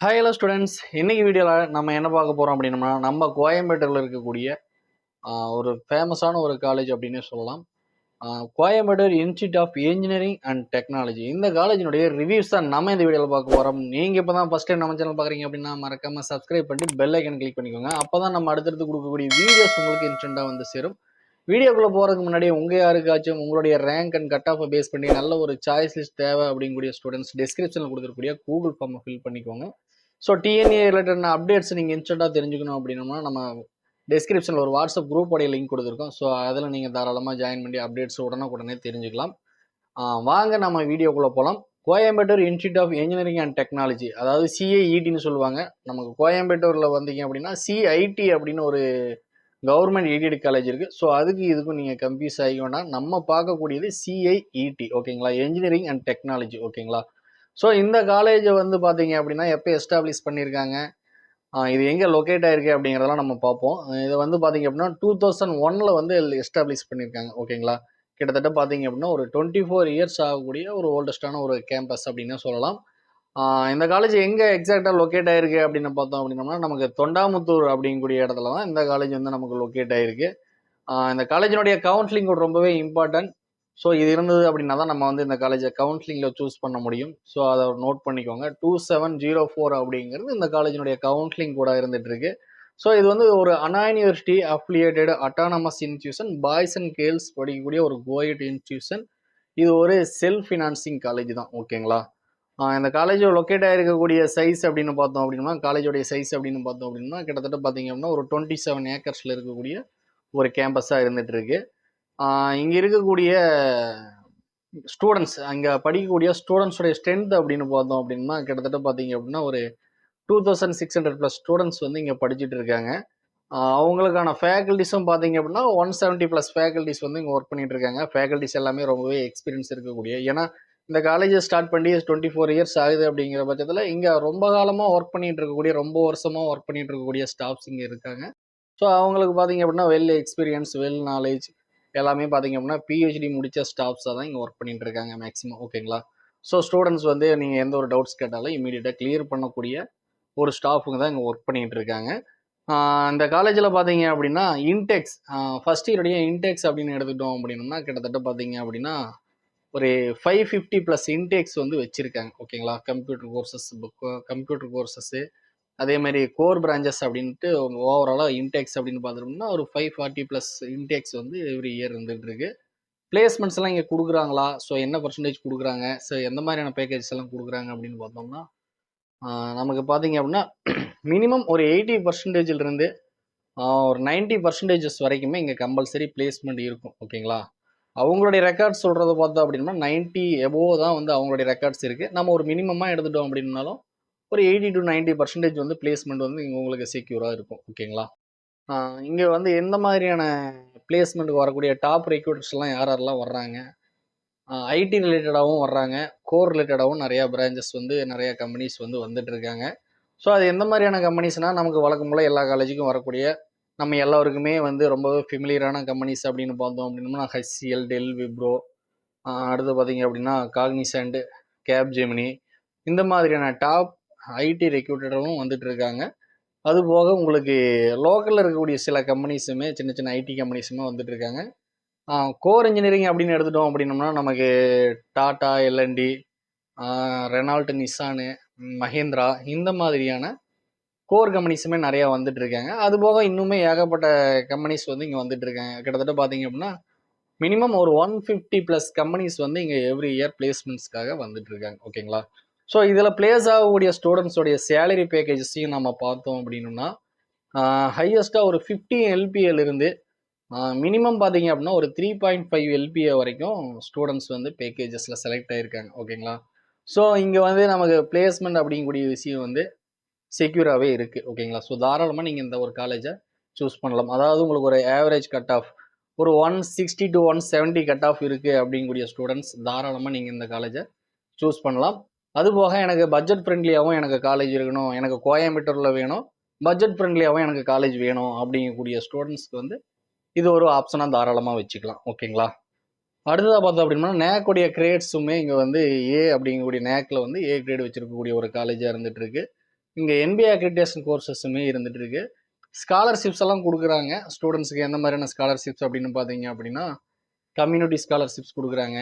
Hi hello students, இன்னைக்கு வீடியோவில் நம்ம என்ன பார்க்க போகிறோம் அப்படின்னா நம்ம கோயம்பேட்டில் இருக்கக்கூடிய ஒரு ஃபேமஸான ஒரு காலேஜ் அப்படின்னே சொல்லலாம். Coimbatore institute of engineering and technology. இந்த காலேஜினுடைய ரிவ்யூஸ் தான் நம்ம இந்த வீடியோவில் பார்க்க போகிறோம். நீங்கள் இப்போ தான் ஃபஸ்ட் டைம் நம்ம சேனல் பார்க்குறீங்க அப்படின்னா மறக்காமல் சப்ஸ்கிரைப் பண்ணிட்டு பெல் ஐக்கன் கிளிக் பண்ணிக்கோங்க. அப்போ தான் நம்ம அடுத்தடுத்து கொடுக்கக்கூடிய வீடியோஸ் உங்களுக்கு இன்ஸ்டண்ட்டாக வந்து சேரும். வீடியோக்குள்ளே போகிறதுக்கு முன்னாடி உங்கள் யாருக்காச்சும் உங்களுடைய ரேங்க் அண்ட் கட் ஆஃபை பேஸ் பண்ணி நல்ல ஒரு சாய்ஸ் லிஸ்ட் தேவை அப்படிங்கக்கூடிய ஸ்டூடெண்ட்ஸ் டிஸ்கிரிப்ஷனில் கொடுத்துருக்கூடிய கூகுள் ஃபார்மை ஃபில் பண்ணிக்கோங்க. ஸோ டிஎன்ஏ ரிலேட்டட் அப்டேட்ஸ் நீங்கள் இன்ஸ்டண்ட்டாக தெரிஞ்சுக்கணும் அப்படின்னா நம்ம டிஸ்கிரிப்ஷனில் ஒரு வாட்ஸ்அப் குரூப்போடைய லிங்க் கொடுத்துருக்கோம். ஸோ அதில் நீங்கள் தாராளமாக ஜாயின் பண்ணி அப்டேட்ஸ் உடனே தெரிஞ்சுக்கலாம். வாங்க நம்ம வீடியோக்குள்ளே போகலாம். Coimbatore institute of engineering and technology, அதாவது சிஐஇடின்னு சொல்லுவாங்க. நமக்கு கோயம்பேட்டூரில் வந்தீங்க அப்படின்னா சிஐடி அப்படின்னு ஒரு கவர்மெண்ட் எய்டட் காலேஜ் இருக்குது. ஸோ அதுக்கு இதுக்கும் நீங்கள் கன்ஃபியூஸ் ஆகிக்க வேண்டாம். நம்ம பார்க்கக்கூடியது சிஐஇடி, ஓகேங்களா, இன்ஜினியரிங் அண்ட் டெக்னாலஜி, ஓகேங்களா. ஸோ இந்த காலேஜை வந்து பார்த்தீங்க அப்படின்னா எப்போ எஸ்டாப்ளிஷ் பண்ணியிருக்காங்க, இது எங்கே லொக்கேட் ஆகிருக்கு அப்படிங்கிறதெல்லாம் நம்ம பார்ப்போம். இதை வந்து பார்த்தீங்க அப்படின்னா 2001 வந்து எஸ்டாப்ளிஷ் பண்ணியிருக்காங்க, ஓகேங்களா. கிட்டத்தட்ட பார்த்தீங்க அப்படின்னா ஒரு 24 இயர்ஸ் ஆகக்கூடிய ஒரு ஓல்டஸ்டான ஒரு கேம்பஸ் அப்படின்னு சொல்லலாம். இந்த காலேஜ் எங்கே எக்ஸாக்டாக லொக்கேட் ஆகிருக்கு அப்படின்னு பார்த்தோம் அப்படின்னோம்னா நமக்கு தொண்டாமுத்தூர் அப்படிங்கக்கூடிய இடத்துல தான் இந்த காலேஜ் வந்து நமக்கு லொக்கேட் ஆகிருக்கு. இந்த காலேஜினுடைய கவுன்சிலிங் கோட் ரொம்பவே இம்பார்ட்டன்ட். ஸோ இது இருந்தது அப்படின்னா தான் நம்ம வந்து இந்த காலேஜை கவுன்சிலிங்கில் சூஸ் பண்ண முடியும். ஸோ அதை நோட் பண்ணிக்கோங்க. 2704 அப்படிங்கிறது இந்த காலேஜினுடைய கவுன்சிலிங் கூட இருந்துட்டு இருக்கு. ஸோ இது வந்து ஒரு Anna university affiliated autonomous institution, boys and girls படிக்கக்கூடிய ஒரு கோயட் இன்ஸ்டியூஷன். இது ஒரு செல்ஃப் ஃபினான்சிங் காலேஜ் தான், ஓகேங்களா. இந்த காலேஜ் லொக்கேட் ஆகிருக்கக்கூடிய சைஸ் அப்படின்னு பார்த்தோம் அப்படின்னா காலேஜோடைய சைஸ் அப்படின்னு பார்த்தோம் அப்படின்னா கிட்டத்தட்ட பார்த்தீங்க அப்படின்னா ஒரு 27 ஏக்கர்ஸில் இருக்கக்கூடிய ஒரு கேம்பஸாக இருந்துட்டு இருக்கு. இங்கே இருக்கக்கூடிய ஸ்டூடெண்ட்ஸ், அங்கே படிக்கக்கூடிய ஸ்டூடெண்ட்ஸோடைய ஸ்ட்ரென்த் அப்படின்னு பார்த்தோம் அப்படின்னா கிட்டத்தட்ட பார்த்தீங்க அப்படின்னா ஒரு 2600+ ஸ்டூடெண்ட்ஸ் வந்து இங்கே படிச்சுட்டு இருக்காங்க. அவங்களுக்கான ஃபேக்கல்டிஸும் பார்த்தீங்க அப்படின்னா 170+ ஃபேக்கல்டிஸ் வந்து இங்கே ஒர்க் பண்ணிட்டு இருக்காங்க. ஃபேக்கல்டிஸ் எல்லாமே ரொம்பவே எக்ஸ்பீரியன்ஸ் இருக்கக்கூடிய, ஏன்னா இந்த காலேஜை ஸ்டார்ட் பண்ணி 24 இயர்ஸ் ஆகுது அப்படிங்கிற பட்சத்தில் இங்கே ரொம்ப காலமாக ஒர்க் பண்ணிட்டு இருக்கக்கூடிய, ரொம்ப வருஷமாக ஒர்க் பண்ணிட்டு இருக்கக்கூடிய ஸ்டாஃப்ஸ் இங்கே இருக்காங்க. ஸோ அவங்களுக்கு பார்த்தீங்க அப்படின்னா வெல் எக்ஸ்பீரியன்ஸ், வெல் நாலேஜ் எல்லாமே பார்த்தீங்க அப்படின்னா பிஹெச்டி முடித்த ஸ்டாஃப்ஸாக தான் இங்கே ஒர்க் பண்ணிட்டு இருக்காங்க மேக்ஸிமம், ஓகேங்களா. ஸோ ஸ்டூடெண்ட்ஸ் வந்து நீங்கள் எந்த ஒரு டவுட்ஸ் கேட்டாலும் இமீடியட்டாக கிளியர் பண்ணக்கூடிய ஒரு ஸ்டாஃபுங்க தான் இங்கே ஒர்க் பண்ணிட்டு இருக்காங்க. இந்த காலேஜில் பார்த்தீங்க அப்படின்னா இன்டெக்ஸ், ஃபஸ்ட் இயருடைய இன்டெக்ஸ் அப்படின்னு எடுத்துக்கிட்டோம் அப்படின்னா கிட்டத்தட்ட பார்த்தீங்க அப்படின்னா ஒரு 550+ இன்டேக்ஸ் வந்து வச்சுருக்காங்க, ஓகேங்களா. கம்ப்யூட்டர் கோர்சஸ்ஸு அதே மாதிரி கோர் பிரான்ச்சஸ் அப்படின்ட்டு ஓவராலாக இன்டேக்ஸ் அப்படின்னு பார்த்துட்டோம்னா ஒரு 540+ இன்டேக்ஸ் வந்து எவ்ரி இயர் இருந்துகிட்டு இருக்கு. பிளேஸ்மெண்ட்ஸ் எல்லாம் இங்கே கொடுக்குறாங்களா, ஸோ என்ன பர்சன்டேஜ் கொடுக்குறாங்க, ஸோ எந்த மாதிரியான பேக்கேஜஸ் எல்லாம் கொடுக்குறாங்க அப்படின்னு பார்த்தோம்னா நமக்கு பார்த்தீங்க அப்படின்னா மினிமம் ஒரு 80% இருந்து ஒரு 90% வரைக்குமே இங்கே கம்பல்சரி பிளேஸ்மெண்ட் இருக்கும், ஓகேங்களா. அவங்களுடைய ரெக்கார்ட்ஸ் சொல்கிறத பார்த்தோம் அப்படின்னா 90 எபோவ் தான் வந்து அவங்களுடைய ரெக்கார்ட்ஸ் இருக்குது. நம்ம ஒரு மினிமமாக எடுத்துட்டோம் அப்படின்னாலும் ஒரு 80 to 90% வந்து பிளேஸ்மெண்ட் வந்து இங்கே உங்களுக்கு செக்யூராக இருக்கும், ஓகேங்களா. இங்கே வந்து எந்த மாதிரியான பிளேஸ்மெண்ட்டுக்கு வரக்கூடிய டாப் ரெக்ரூட்டர்ஸ்லாம் யாரெல்லாம் வர்றாங்க, ஐடி ரிலேட்டடாகவும் வர்றாங்க, கோர் ரிலேட்டடாகவும் நிறையா பிரான்ச்சஸ் வந்து நிறையா கம்பெனிஸ் வந்து வந்துட்டு இருக்காங்க. ஸோ அது எந்த மாதிரியான கம்பெனிஸ்னால் நமக்கு வழக்கம் போல் எல்லா காலேஜுக்கும் வரக்கூடிய நம்ம எல்லாருக்குமே வந்து ரொம்பவே ஃபெமிலியரான கம்பெனிஸ் அப்படின்னு பார்த்தோம் அப்படின்னா HCL, டெல், விப்ரோ, அடுத்து பார்த்தீங்க அப்படின்னா காக்னிசண்ட், கேப் ஜெமினி, இந்த மாதிரியான டாப் ஐடி ரெக்ரூட்டரும் வந்துட்டு இருக்காங்க. அதுபோக உங்களுக்கு லோக்கலில் இருக்கக்கூடிய சில கம்பெனிஸுமே சின்ன சின்ன ஐடி கம்பெனிஸுமே வந்துட்டு இருக்காங்க. கோர் இன்ஜினியரிங் அப்படின்னு எடுத்துட்டோம் அப்படின்னோம்னா நமக்கு டாடா, எல்என்டி, ரெனால்ட், நிசானு, மஹேந்திரா, இந்த மாதிரியான கோர் கம்பெனிஸுமே நிறையா வந்துட்டு இருக்காங்க. அதுபோக இன்னுமே ஏகப்பட்ட கம்பெனிஸ் வந்து இங்கே வந்துட்டு இருக்காங்க. கிட்டத்தட்ட பார்த்தீங்க அப்படின்னா மினிமம் ஒரு 150+ கம்பெனிஸ் வந்து இங்கே எவ்ரி இயர் பிளேஸ்மெண்ட்ஸ்க்காக வந்துட்டு இருக்காங்க, ஓகேங்களா. ஸோ இதில் பிளேஸ் ஆகக்கூடிய ஸ்டூடெண்ட்ஸோடைய சேலரி பேக்கேஜஸையும் நம்ம பார்த்தோம் அப்படின்னா ஹையஸ்ட்டாக ஒரு 15 LPA இருந்து மினிமம் பார்த்தீங்க அப்படின்னா ஒரு 3.5 LPA வரைக்கும் ஸ்டூடெண்ட்ஸ் வந்து பேக்கேஜஸில் செலக்ட் ஆகியிருக்காங்க, ஓகேங்களா. ஸோ இங்கே வந்து நமக்கு பிளேஸ்மெண்ட் அப்படிங்கக்கூடிய விஷயம் வந்து செக்யூராகவே இருக்குது, ஓகேங்களா. ஸோ தாராளமாக நீங்கள் இந்த ஒரு காலேஜை சூஸ் பண்ணலாம். அதாவது உங்களுக்கு ஒரு ஆவரேஜ் கட் ஆஃப் ஒரு 160 to 170 கட் ஆஃப் இருக்குது அப்படிங்கக்கூடிய ஸ்டூடெண்ட்ஸ் தாராளமாக நீங்கள் இந்த காலேஜை சூஸ் பண்ணலாம். அதுபோக எனக்கு பட்ஜெட் ஃப்ரெண்ட்லியாகவும் எனக்கு காலேஜ் இருக்கணும், எனக்கு கோயம்பேட்டூரில் வேணும், பட்ஜெட் ஃப்ரெண்ட்லியாகவும் எனக்கு காலேஜ் வேணும் அப்படிங்கக்கூடிய ஸ்டூடெண்ட்ஸ்க்கு வந்து இது ஒரு ஆப்ஷனாக தாராளமாக வச்சுக்கலாம், ஓகேங்களா. அடுத்ததாக பார்த்தோம் அப்படின்னா நேக்குடைய கிரேட்ஸுமே இங்கே வந்து ஏ அப்படிங்கக்கூடிய நேக்கில் வந்து ஏ கிரேட் வச்சுருக்கக்கூடிய ஒரு காலேஜாக இருந்துகிட்டு இருக்கு. இங்கே NBA அக்ரிடேஷன் கோர்சஸுமே இருந்துட்டு இருக்கு. ஸ்காலர்ஷிப்ஸ் எல்லாம் கொடுக்குறாங்க ஸ்டூடெண்ட்ஸுக்கு. எந்த மாதிரியான ஸ்காலர்ஷிப்ஸ் அப்படின்னு பார்த்தீங்க அப்படின்னா, கம்யூனிட்டி ஸ்காலர்ஷிப்ஸ் கொடுக்குறாங்க.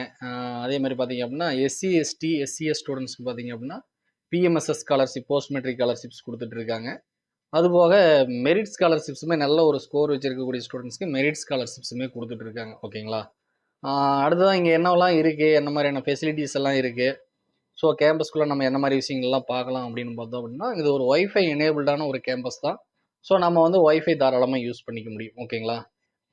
அதே மாதிரி பார்த்தீங்க அப்படின்னா SC, ST, SCS ஸ்டூடெண்ட்ஸ்க்கு பார்த்தீங்க அப்படின்னா PMSS scholarship, post matric scholarships கொடுத்துட்டு இருக்காங்க. அதுபோக மெரிட் ஸ்காலர்ஷிப்ஸுமே நல்ல ஒரு ஸ்கோர் வச்சிருக்கக்கூடிய ஸ்டூடெண்ட்ஸ்க்கு மெரிட் ஸ்காலர்ஷிப்ஸுமே கொடுத்துட்டு இருக்காங்க. ஓகேங்களா? அடுத்ததான் இங்கே என்னவெல்லாம் இருக்குது, என்ன மாதிரியான ஃபெசிலிட்டிஸ் எல்லாம் இருக்குது, ஸோ கேம்பஸ்குள்ளே நம்ம என்ன மாதிரி விஷயங்கள்லாம் பார்க்கலாம் அப்படின்னு பார்த்தோம் அப்படின்னா, இது ஒரு ஒய்ஃபை எனேபிள்டான ஒரு கேம்பஸ் தான். ஸோ நம்ம வந்து ஒய்ஃபை தாராளமாக யூஸ் பண்ணிக்க முடியும். ஓகேங்களா?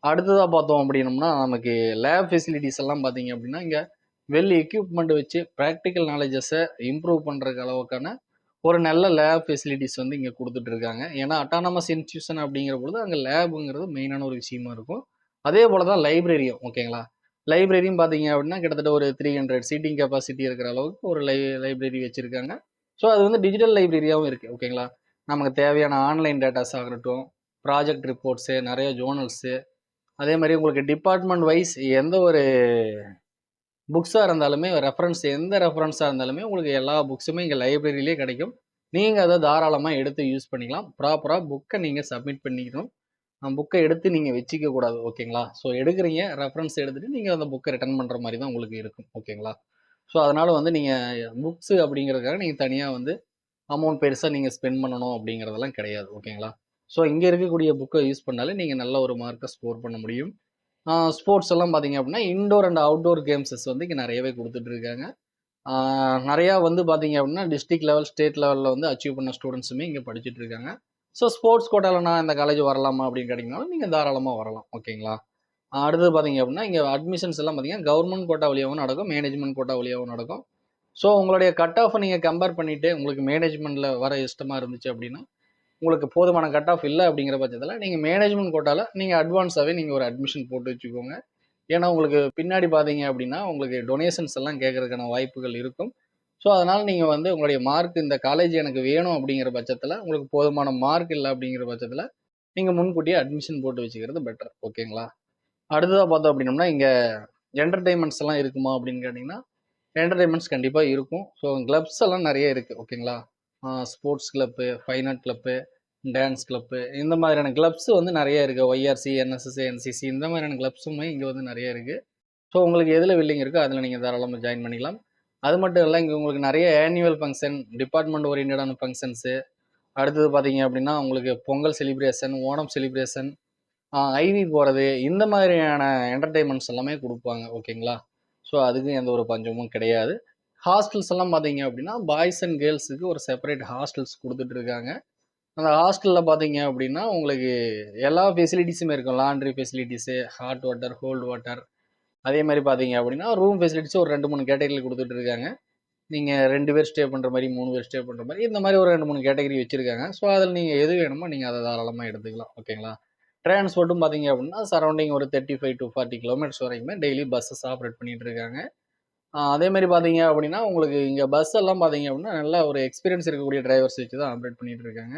அடுத்ததாக பார்த்தோம் அப்படின்னம்னா, நமக்கு லேப் ஃபெசிலிட்டிஸ் எல்லாம் பார்த்தீங்க அப்படின்னா, இங்கே வெல் எக்யூப்மெண்ட் வச்சு ப்ராக்டிக்கல் நாலேஜஸை இம்ப்ரூவ் பண்ணுறதுக்கு அளவுக்கான ஒரு நல்ல லேப் ஃபெசிலிட்டிஸ் வந்து இங்கே கொடுத்துட்டு இருக்காங்க. ஏன்னா அட்டானமஸ் இன்ஸ்டியூஷன் அப்படிங்கிற பொழுது அங்கே லேபுங்கிறது மெயினான ஒரு விஷயமா இருக்கும். அதே போல் தான் லைப்ரரியும். ஓகேங்களா? லைப்ரரியும் பார்த்தீங்க அப்படின்னா கிட்டத்தட்ட ஒரு 300 சீட்டிங் கெப்பாசிட்டி இருக்கிற அளவுக்கு ஒரு லைப்ரரி வச்சுருக்காங்க. ஸோ அது வந்து டிஜிட்டல் லைப்ரரியாகவும் இருக்குது. ஓகேங்களா? நமக்கு தேவையான ஆன்லைன் டேட்டாஸ் ஆகட்டும், ப்ராஜெக்ட் ரிப்போர்ட்ஸு, நிறைய ஜோர்னல்ஸு, அதே மாதிரி உங்களுக்கு டிபார்ட்மெண்ட் வைஸ் எந்த ஒரு புக்ஸாக இருந்தாலுமே, எந்த ரெஃபரன்ஸாக இருந்தாலுமே உங்களுக்கு எல்லா புக்ஸுமே இங்கே லைப்ரரியிலே கிடைக்கும். நீங்கள் அதை தாராளமாக எடுத்து யூஸ் பண்ணிக்கலாம். ப்ராப்பராக புக்கை நீங்கள் சப்மிட் பண்ணிக்கணும். புக்கை எடுத்து நீங்கள் வச்சிக்க கூடாது. ஓகேங்களா? ஸோ எடுக்கிறீங்க, ரெஃபரன்ஸ் எடுத்துகிட்டு நீங்கள் அந்த புக்கை ரிட்டர்ன் பண்ணுற மாதிரி தான் உங்களுக்கு இருக்கும். ஓகேங்களா? ஸோ அதனால் வந்து நீங்கள் புக்ஸு அப்படிங்கிறதுக்காக நீங்கள் தனியாக வந்து அமௌண்ட் பெருசாக நீங்கள் ஸ்பெண்ட் பண்ணணும் அப்படிங்கிறதெல்லாம் கிடையாது. ஓகேங்களா? ஸோ இங்கே இருக்கக்கூடிய புக்கை யூஸ் பண்ணாலே நீங்கள் நல்ல ஒரு மார்க்கை ஸ்கோர் பண்ண முடியும். ஸ்போர்ட்ஸ் எல்லாம் பார்த்தீங்க அப்படின்னா இன்டோர் அண்ட் அவுட்டோர் கேம்ஸஸ் வந்து இங்கே நிறையவே கொடுத்துட்ருக்காங்க. நிறையா வந்து பார்த்தீங்க அப்படின்னா டிஸ்ட்ரிக்ட் லெவல், ஸ்டேட் லெவலில் வந்து அச்சீவ் பண்ண ஸ்டூடெண்ட்ஸுமே இங்கே படிச்சுட்டு இருக்காங்க. ஸோ ஸ்போர்ட்ஸ் கோட்டாவில் நான் இந்த காலேஜ் வரலாமா அப்படின்னு கேட்டிங்கனாலும் நீங்கள் தாராளமாக வரலாம். ஓகேங்களா? அடுத்தது பார்த்தீங்க அப்படின்னா இங்கே அட்மிஷன்ஸ் எல்லாம் பார்த்தீங்கன்னா கவர்மெண்ட் கோட்டா வழியாகவும் நடக்கும், மேனேஜ்மெண்ட் கோட்டா வழியாகவும் நடக்கும். ஸோ உங்களுடைய கட் ஆஃபை நீங்கள் கம்பேர் பண்ணிவிட்டு உங்களுக்கு மேனேஜ்மெண்ட்டில் வர இஷ்டமாக இருந்துச்சு அப்படின்னா, உங்களுக்கு போதுமான கட் ஆஃப் இல்லை அப்படிங்கிற பட்சத்தில் நீங்கள் மேனேஜ்மெண்ட் கோட்டாவில் நீங்கள் அட்வான்ஸாகவே நீங்கள் ஒரு அட்மிஷன் போட்டு வச்சுக்கோங்க. ஏன்னா உங்களுக்கு பின்னாடி பார்த்தீங்க அப்படின்னா உங்களுக்கு டொனேஷன்ஸ் எல்லாம் கேட்கறதுக்கான வாய்ப்புகள் இருக்கும். ஸோ அதனால் நீங்கள் வந்து உங்களுடைய மார்க் இந்த காலேஜ் எனக்கு வேணும் அப்படிங்கிற பட்சத்தில், உங்களுக்கு போதுமான மார்க் இல்லை அப்படிங்கிற பட்சத்தில் நீங்கள் முன்கூட்டியே அட்மிஷன் போட்டு வச்சுக்கிறது பெட்டர். ஓகேங்களா? அடுத்ததாக பார்த்தோம் அப்படின்னோம்னா இங்கே என்டர்டெயின்மெண்ட்ஸ் எல்லாம் இருக்குமா அப்படின்னு கேட்டிங்கன்னா, என்டர்டெயின்மெண்ட்ஸ் கண்டிப்பாக இருக்கும். ஸோ கிளப்ஸ் எல்லாம் நிறைய இருக்குது. ஓகேங்களா? Sports club, fine art club, dance club, இந்த மாதிரியான கிளப்ஸ் வந்து நிறைய இருக்குது. ORC, NSS, NCC இந்த மாதிரியான கிளப்ஸுமே இங்கே வந்து நிறைய இருக்குது. ஸோ உங்களுக்கு எதில் வில்லிங் இருக்கோ அதில் நீங்கள் தாராளமாக ஜாயின் பண்ணிக்கலாம். அது மட்டும் இல்லை, இங்கே உங்களுக்கு நிறைய ஆனுவல் ஃபங்க்ஷன், டிபார்ட்மெண்ட் ஓரியன்டான ஃபங்க்ஷன்ஸு, அடுத்தது பார்த்தீங்க அப்படின்னா உங்களுக்கு Pongal celebration, Onam celebration, IV போகிறது, இந்த மாதிரியான என்டர்டெயின்மெண்ட்ஸ் எல்லாமே கொடுப்பாங்க. ஓகேங்களா? ஸோ அதுக்கு எந்த ஒரு பஞ்சமும் கிடையாது. ஹாஸ்டல்ஸ் எல்லாம் பார்த்தீங்க அப்படின்னா பாய்ஸ் அண்ட் கேர்ள்ஸுக்கு ஒரு செப்பரேட் ஹாஸ்டல்ஸ் கொடுத்துட்டு இருக்காங்க. அந்த ஹாஸ்டலில் பார்த்தீங்க அப்படின்னா உங்களுக்கு எல்லா ஃபெசிலிட்டிஸுமே இருக்கும். Laundry facilities, hot water, cold water, அதே மாதிரி பார்த்தீங்க அப்படின்னா ரூம் ஃபெசிலிட்டிஸ் ஒரு 2-3 கேட்டகரியில் கொடுத்துட்டு இருக்காங்க. நீங்கள் 2 பேர் ஸ்டே பண்ணுற மாதிரி, 3 பேர் ஸ்டே பண்ணுற மாதிரி, இந்த மாதிரி ஒரு 2-3 கேட்டகரி வச்சுருக்காங்க. ஸோ அதில் நீங்கள் எது வேணுமோ நீங்கள் அதை தாராளமாக எடுத்துக்கலாம். ஓகேங்களா? டிரான்ஸ்போர்ட்டும் பார்த்தீங்க அப்படின்னா சரௌண்டிங் ஒரு 35 to 40 கிலோமீட்டர்ஸ் வரைக்குமே டெய்லி பஸ்ஸஸ் ஆப்ரேட் பண்ணிகிட்டு இருக்காங்க. அதேமாதிரி பார்த்தீங்க அப்படின்னா உங்களுக்கு இங்கே பஸ் எல்லாம் பார்த்தீங்க அப்படின்னா நல்லா ஒரு எக்ஸ்பீரியன்ஸ் இருக்கக்கூடிய டிரைவர்ஸ் வச்சு தான் ஆப்ரேட் பண்ணிகிட்டு இருக்காங்க.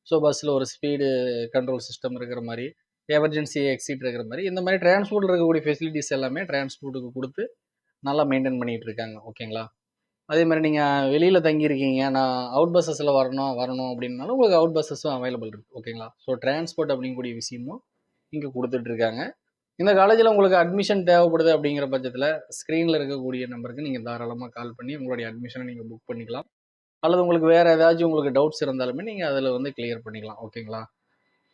ஸோ பஸ்ஸில் ஒரு ஸ்பீடு கண்ட்ரோல் சிஸ்டம் இருக்கிற மாதிரி, எமர்ஜென்சி எக்ஸிட் இருக்கிற மாதிரி, இந்த மாதிரி டிரான்ஸ்போர்ட்டில் இருக்கக்கூடிய ஃபெசிலிட்டிஸ் எல்லாமே டிரான்ஸ்போர்ட்டுக்கு கொடுத்து நல்லா மெயின்டைன் பண்ணிகிட்டு இருக்காங்க. ஓகேங்களா? அதே மாதிரி நீங்கள் வெளியில் தங்கியிருக்கீங்க, நான் அவுட் பஸ்ஸஸில் வரணும் அப்படின்னாலும் உங்களுக்கு அவுட் பஸ்ஸஸும் அவைலபிள் இருக்குது. ஓகேங்களா? ஸோ டிரான்ஸ்போர்ட் அப்படிங்கக்கூடிய விஷயமும் இங்கே கொடுத்துட்ருக்காங்க. இந்த காலேஜில் உங்களுக்கு அட்மிஷன் தேவைப்படுது அப்படிங்கிற பட்சத்தில் ஸ்க்ரீனில் இருக்கக்கூடிய நம்பருக்கு நீங்கள் தாராளமாக கால் பண்ணி உங்களுடைய அட்மிஷனை நீங்கள் புக் பண்ணிக்கலாம். அல்லது உங்களுக்கு வேறு ஏதாச்சும் உங்களுக்கு டவுட்ஸ் இருந்தாலுமே நீங்கள் அதில் வந்து கிளியர் பண்ணிக்கலாம். ஓகேங்களா?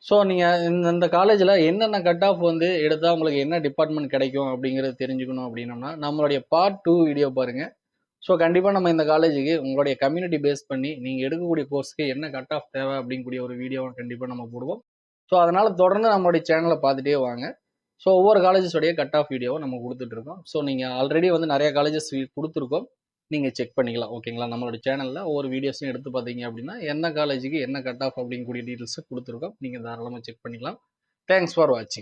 ஸோ நீங்கள் இந்த காலேஜில் என்னென்ன கட் ஆஃப் வந்து எடுத்தால் உங்களுக்கு என்ன டிபார்ட்மெண்ட் கிடைக்கும் அப்படிங்கிறது தெரிஞ்சுக்கணும் அப்படின்னோம்னா நம்மளுடைய பார்ட் 2 வீடியோ பாருங்கள். ஸோ கண்டிப்பாக நம்ம இந்த காலேஜுக்கு உங்களுடைய கம்யூனிட்டி பேஸ் பண்ணி நீங்கள் எடுக்கக்கூடிய கோர்ஸ்க்கு என்ன கட் ஆஃப் தேவை அப்படிங்கக்கூடிய ஒரு வீடியோவை கண்டிப்பாக நம்ம போடுவோம். ஸோ அதனால் தொடர்ந்து நம்மளுடைய சேனலை பார்த்துட்டே வாங்க. ஸோ ஒவ்வொரு காலேஜஸோடைய கட் ஆஃப் வீடியோவை நம்ம கொடுத்துட்ருக்கோம். ஸோ நீங்கள் ஆல்ரெடி வந்து நிறைய காலேஜஸ் கொடுத்துருக்கோம், நீங்கள் செக் பண்ணிக்கலாம். ஓகேங்களா? நம்மளோட சேனலில் ஒவ்வொரு வீடியோஸையும் எடுத்து பார்த்தீங்க அப்படின்னா என்ன காலேஜுக்கு என்ன கட் ஆஃப் அப்படிங்கக்கூடிய டீட்டெயில்ஸை கொடுத்துருக்கோம், நீங்கள் தாராளமாக செக் பண்ணிக்கலாம். தேங்க்ஸ் ஃபார் வாட்சிங்.